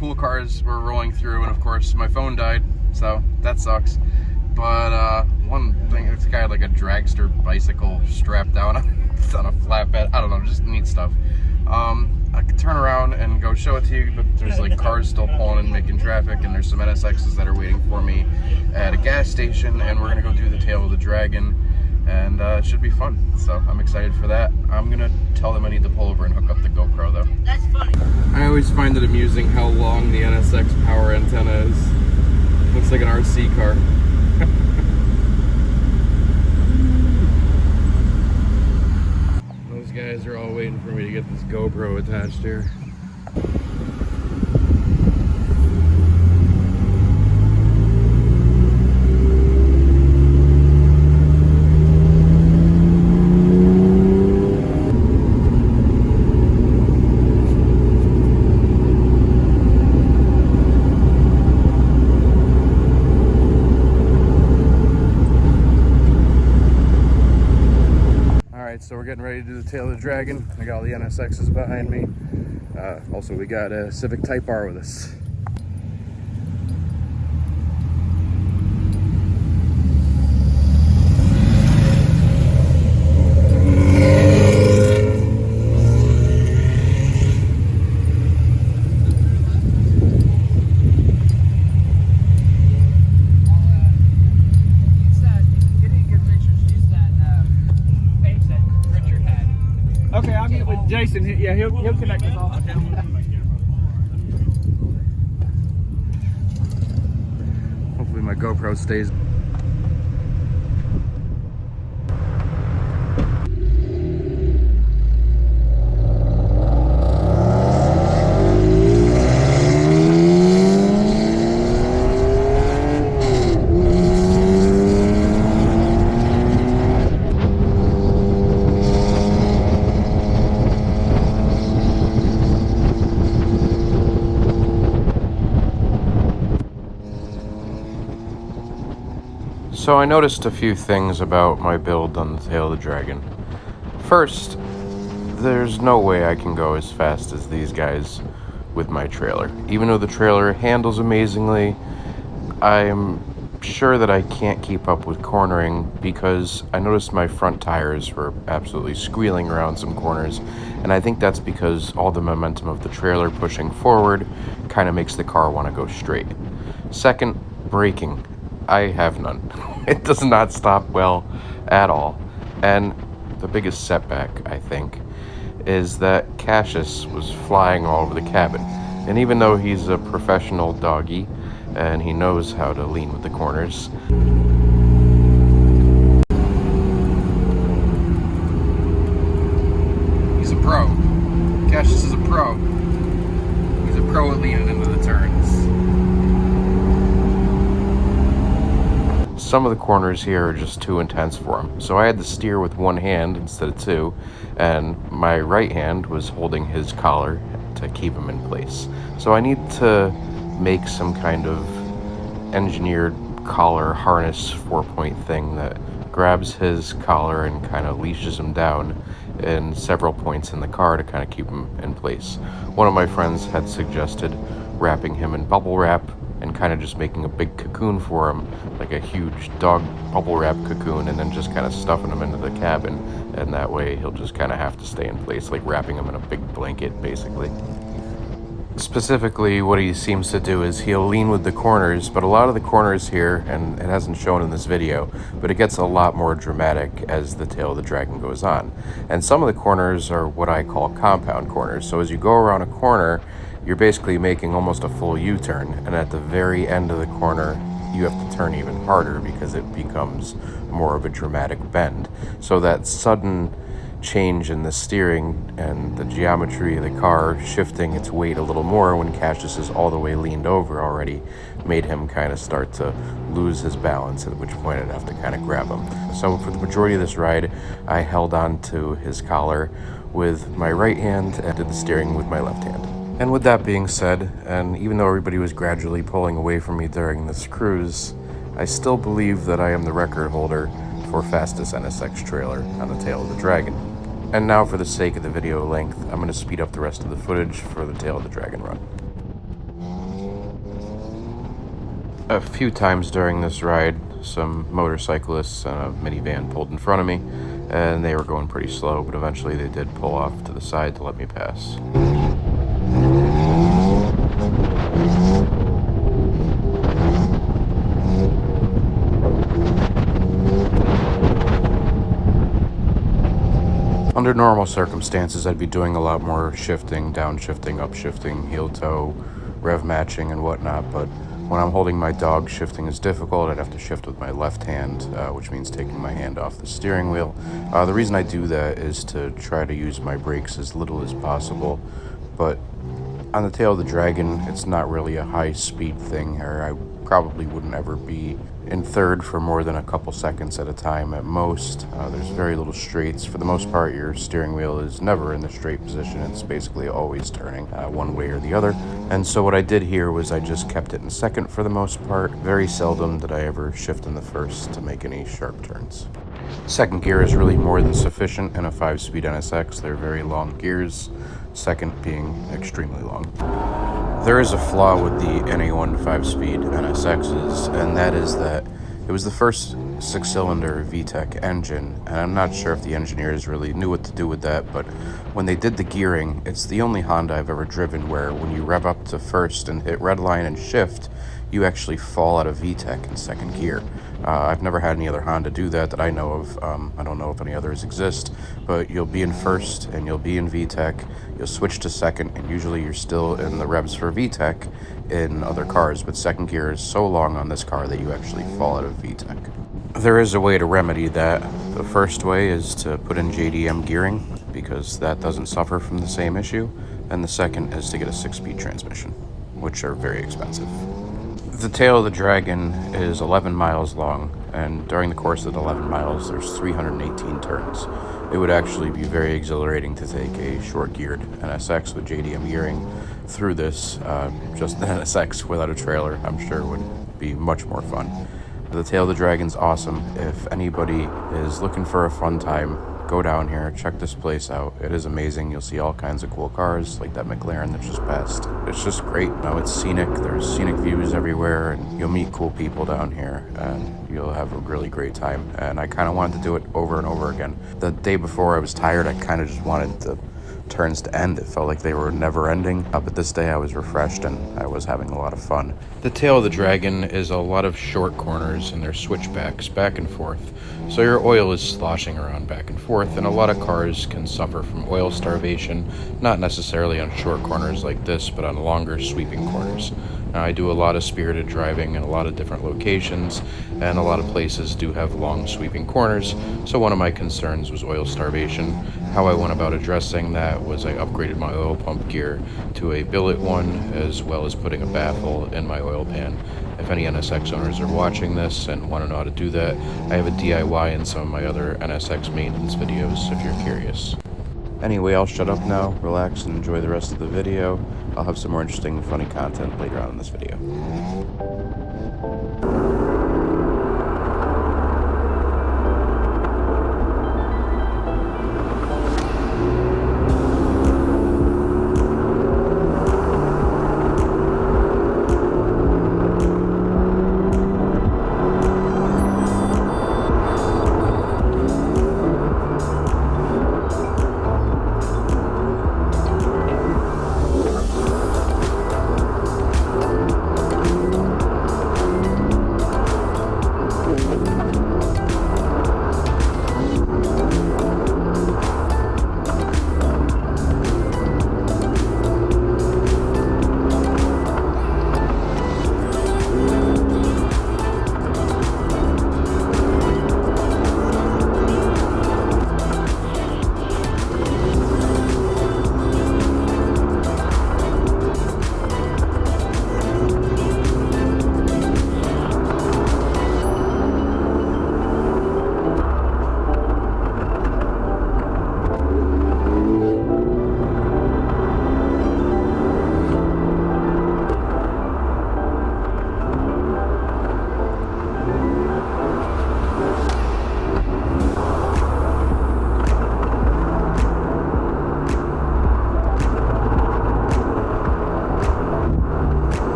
cool cars were rolling through, and of course my phone died, so that sucks. But one thing, this guy had like a dragster bicycle strapped down on a flatbed. I don't know, just neat stuff. I could turn around and go show it to you, but there's like cars still pulling and making traffic, and there's some NSXs that are waiting for me at a gas station, and we're gonna go do the Tail of the Dragon, and it should be fun. So I'm excited for that. I'm gonna tell them I need to pull over and hook up the GoPro though. That's funny. I always find it amusing how long the NSX power antenna is. Looks like an RC car. Those guys are all waiting for me to get this GoPro attached here. So we're getting ready to do the Tail of the Dragon. I got all the NSXs behind me. Also, we got a Civic Type R with us. Okay, I'll get with Jason. Yeah, he'll connect us all. Hopefully my GoPro stays. So I noticed a few things about my build on the Tail of the Dragon. First, there's no way I can go as fast as these guys with my trailer. Even though the trailer handles amazingly, I'm sure that I can't keep up with cornering because I noticed my front tires were absolutely squealing around some corners, and I think that's because all the momentum of the trailer pushing forward kind of makes the car want to go straight. Second, braking. I have none. It does not stop well at all. And the biggest setback, I think, is that Cassius was flying all over the cabin. And even though he's a professional doggy and he knows how to lean with the corners, he's a pro. Cassius is a pro. He's a pro at leaning into the turns. Some of the corners here are just too intense for him, so I had to steer with one hand instead of two, and my right hand was holding his collar to keep him in place. So I need to make some kind of engineered collar harness 4-point thing that grabs his collar and kind of leashes him down in several points in the car to kind of keep him in place. One of my friends had suggested wrapping him in bubble wrap and kind of just making a big cocoon for him, like a huge dog bubble wrap cocoon, and then just kind of stuffing him into the cabin, and that way he'll just kind of have to stay in place, like wrapping him in a big blanket, basically. Specifically, what he seems to do is he'll lean with the corners, but a lot of the corners here, and it hasn't shown in this video, but it gets a lot more dramatic as the Tail of the Dragon goes on. And some of the corners are what I call compound corners, so as you go around a corner, you're basically making almost a full U-turn, and at the very end of the corner, you have to turn even harder because it becomes more of a dramatic bend. So that sudden change in the steering and the geometry of the car shifting its weight a little more when Cassius is all the way leaned over already made him kind of start to lose his balance, at which point I'd have to kind of grab him. So for the majority of this ride, I held on to his collar with my right hand and did the steering with my left hand. And with that being said, and even though everybody was gradually pulling away from me during this cruise, I still believe that I am the record holder for fastest NSX trailer on the Tail of the Dragon. And now, for the sake of the video length, I'm going to speed up the rest of the footage for the Tail of the Dragon run. A few times during this ride, some motorcyclists and a minivan pulled in front of me, and they were going pretty slow, but eventually they did pull off to the side to let me pass. Under normal circumstances, I'd be doing a lot more shifting, downshifting, upshifting, heel toe, rev matching, and whatnot, but when I'm holding my dog, shifting is difficult. I'd have to shift with my left hand, which means taking my hand off the steering wheel. The reason I do that is to try to use my brakes as little as possible, but on the Tail of the Dragon, it's not really a high-speed thing, or I probably wouldn't ever be in third for more than a couple seconds at a time at most. There's very little straights. For the most part, your steering wheel is never in the straight position. It's basically always turning one way or the other. And so what I did here was I just kept it in second for the most part. Very seldom did I ever shift in the first to make any sharp turns. Second gear is really more than sufficient in a 5-speed NSX. They're very long gears, second being extremely long. There is a flaw with the NA1 5-speed NSXs, and that is that it was the first 6-cylinder VTEC engine, and I'm not sure if the engineers really knew what to do with that, but when they did the gearing, it's the only Honda I've ever driven where when you rev up to first and hit redline and shift, you actually fall out of VTEC in second gear. I've never had any other Honda do that I know of. I don't know if any others exist, but you'll be in first and you'll be in VTEC, you'll switch to second, and usually you're still in the revs for VTEC in other cars, but second gear is so long on this car that you actually fall out of VTEC. There is a way to remedy that. The first way is to put in JDM gearing, because that doesn't suffer from the same issue, and the second is to get a 6-speed transmission, which are very expensive. The Tail of the Dragon is 11 miles long, and during the course of the 11 miles, there's 318 turns. It would actually be very exhilarating to take a short-geared NSX with JDM gearing through this. Just an NSX without a trailer, I'm sure, would be much more fun. The Tail of the Dragon's awesome. If anybody is looking for a fun time, go down here, check this place out. It is amazing. You'll see all kinds of cool cars, like that McLaren that just passed. It's just great. Now it's scenic. There's scenic views everywhere, and you'll meet cool people down here, and you'll have a really great time. And I kind of wanted to do it over and over again. The day before I was tired, I kind of just wanted the turns to end. It felt like they were never ending, but this day I was refreshed and I was having a lot of fun. The Tail of the Dragon is a lot of short corners and they're switchbacks back and forth, so your oil is sloshing around back and forth, and a lot of cars can suffer from oil starvation, not necessarily on short corners like this, but on longer sweeping corners. Now, I do a lot of spirited driving in a lot of different locations, and a lot of places do have long sweeping corners, so one of my concerns was oil starvation. How I went about addressing that was I upgraded my oil pump gear to a billet one, as well as putting a baffle in my oil pan. If any NSX owners are watching this and want to know how to do that, I have a DIY in some of my other NSX maintenance videos if you're curious. Anyway, I'll shut up now, relax, and enjoy the rest of the video. I'll have some more interesting and funny content later on in this video.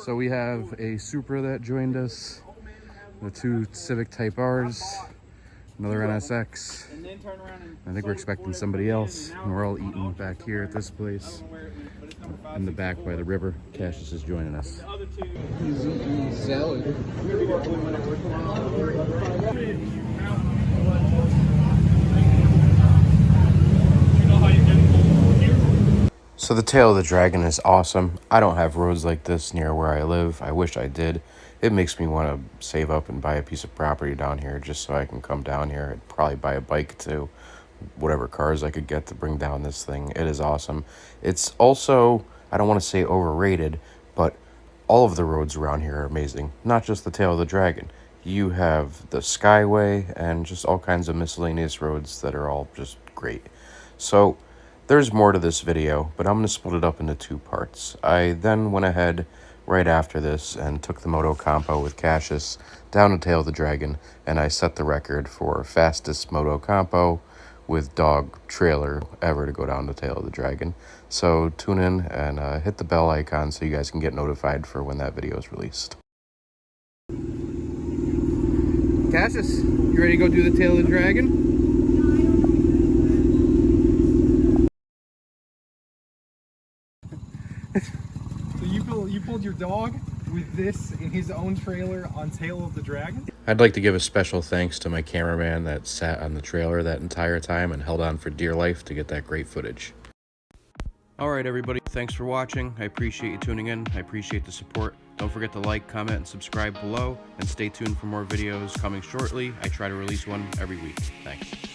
So we have a Supra that joined us, the two Civic Type R's, another NSX. I think we're expecting somebody else, and we're all eating back here at this place in the back by the river. Cassius is joining us. He's eating salad. So the Tail of the Dragon is awesome. I don't have roads like this near where I live. I wish I did. It makes me want to save up and buy a piece of property down here just so I can come down here. I'd probably buy a bike too. Whatever cars I could get to bring down this thing. It is awesome. It's also, I don't want to say overrated, but all of the roads around here are amazing. Not just the Tail of the Dragon. You have the Skyway and just all kinds of miscellaneous roads that are all just great. So there's more to this video, but I'm going to split it up into two parts. I then went ahead right after this and took the Moto Compo with Cassius down to Tail of the Dragon, and I set the record for fastest Moto Compo with dog trailer ever to go down to Tail of the Dragon. So tune in and hit the bell icon so you guys can get notified for when that video is released. Cassius, you ready to go do the Tail of the Dragon? So you pulled your dog with this in his own trailer on Tail of the Dragon? I'd like to give a special thanks to my cameraman that sat on the trailer that entire time and held on for dear life to get that great footage. Alright everybody, thanks for watching. I appreciate you tuning in. I appreciate the support. Don't forget to like, comment, and subscribe below, and stay tuned for more videos coming shortly. I try to release one every week. Thanks.